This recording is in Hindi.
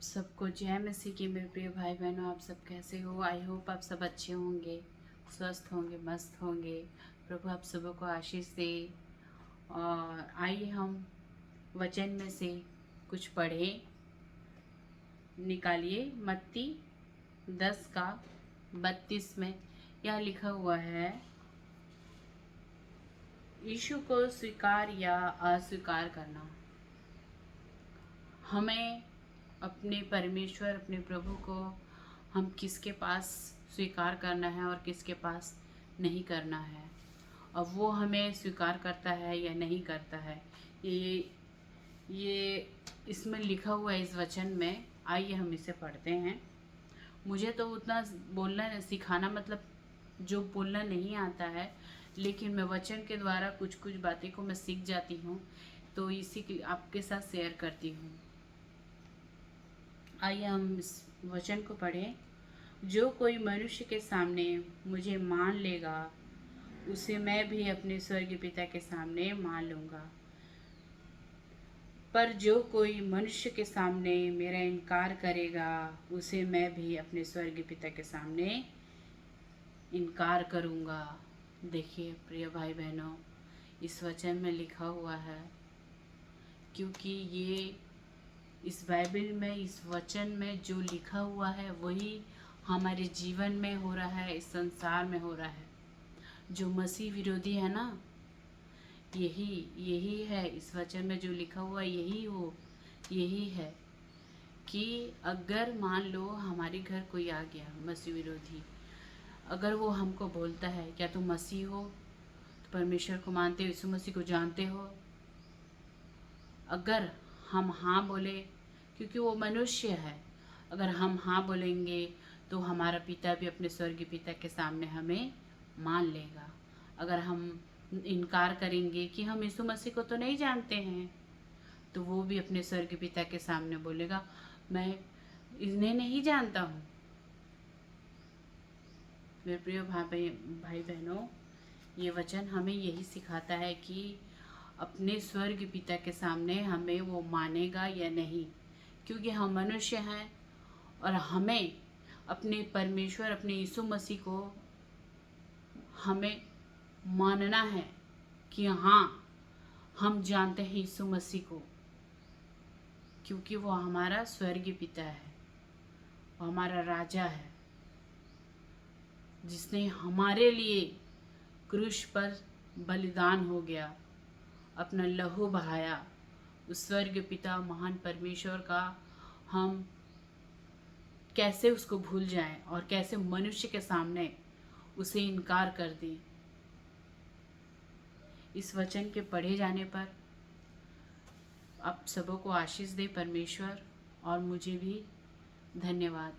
सबको जय मसीह की। मेरे प्रिय भाई बहनों, आप सब कैसे हो? आई होप आप सब अच्छे होंगे, स्वस्थ होंगे, मस्त होंगे। प्रभु आप सबों को आशीष दे। और आइए हम वचन में से कुछ पढ़ें। निकालिए मत्ती 10:32 में यह लिखा हुआ है, यीशु को स्वीकार या अस्वीकार करना। हमें अपने परमेश्वर, अपने प्रभु को हम किसके पास स्वीकार करना है और किसके पास नहीं करना है, और वो हमें स्वीकार करता है या नहीं करता है, ये इसमें लिखा हुआ है इस वचन में। आइए हम इसे पढ़ते हैं। मुझे तो उतना बोलना सिखाना मतलब जो बोलना नहीं आता है, लेकिन मैं वचन के द्वारा कुछ कुछ बातें को मैं सीख जाती हूँ, तो इसी के आपके साथ शेयर करती हूँ। आइए हम इस वचन को पढ़ें। जो कोई मनुष्य के सामने मुझे मान लेगा, उसे मैं भी अपने स्वर्गीय पिता के सामने मान लूँगा। पर जो कोई मनुष्य के सामने मेरा इनकार करेगा, उसे मैं भी अपने स्वर्गीय पिता के सामने इनकार करूँगा। देखिए प्रिय भाई बहनों, इस वचन में लिखा हुआ है, क्योंकि ये इस बाइबल में, इस वचन में जो लिखा हुआ है वही हमारे जीवन में हो रहा है, इस संसार में हो रहा है। जो मसीह विरोधी है ना, यही है इस वचन में जो लिखा हुआ, यही है कि अगर मान लो हमारे घर कोई आ गया मसीह विरोधी, अगर वो हमको बोलता है क्या तुम मसीह हो, तो परमेश्वर को मानते हो, यीशु मसीह को जानते हो, अगर हम हाँ बोले, क्योंकि वो मनुष्य है, अगर हम हाँ बोलेंगे तो हमारा पिता भी अपने स्वर्गीय पिता के सामने हमें मान लेगा। अगर हम इनकार करेंगे कि हम यीशु मसीह को तो नहीं जानते हैं, तो वो भी अपने स्वर्गीय पिता के सामने बोलेगा मैं इन्हें नहीं जानता हूँ। मेरे प्रिय भाई बहनों, ये वचन हमें यही सिखाता है कि अपने स्वर्ग पिता के सामने हमें वो मानेगा या नहीं, क्योंकि हम मनुष्य हैं और हमें अपने परमेश्वर, अपने यीशु मसीह को हमें मानना है कि हाँ, हम जानते हैं यीशु मसीह को, क्योंकि वो हमारा स्वर्गीय पिता है, वो हमारा राजा है, जिसने हमारे लिए क्रूस पर बलिदान हो गया, अपना लहू बहाया। उस स्वर्ग पिता महान परमेश्वर का हम कैसे उसको भूल जाएं और कैसे मनुष्य के सामने उसे इनकार कर दें। इस वचन के पढ़े जाने पर आप सबों को आशीष दे परमेश्वर, और मुझे भी धन्यवाद।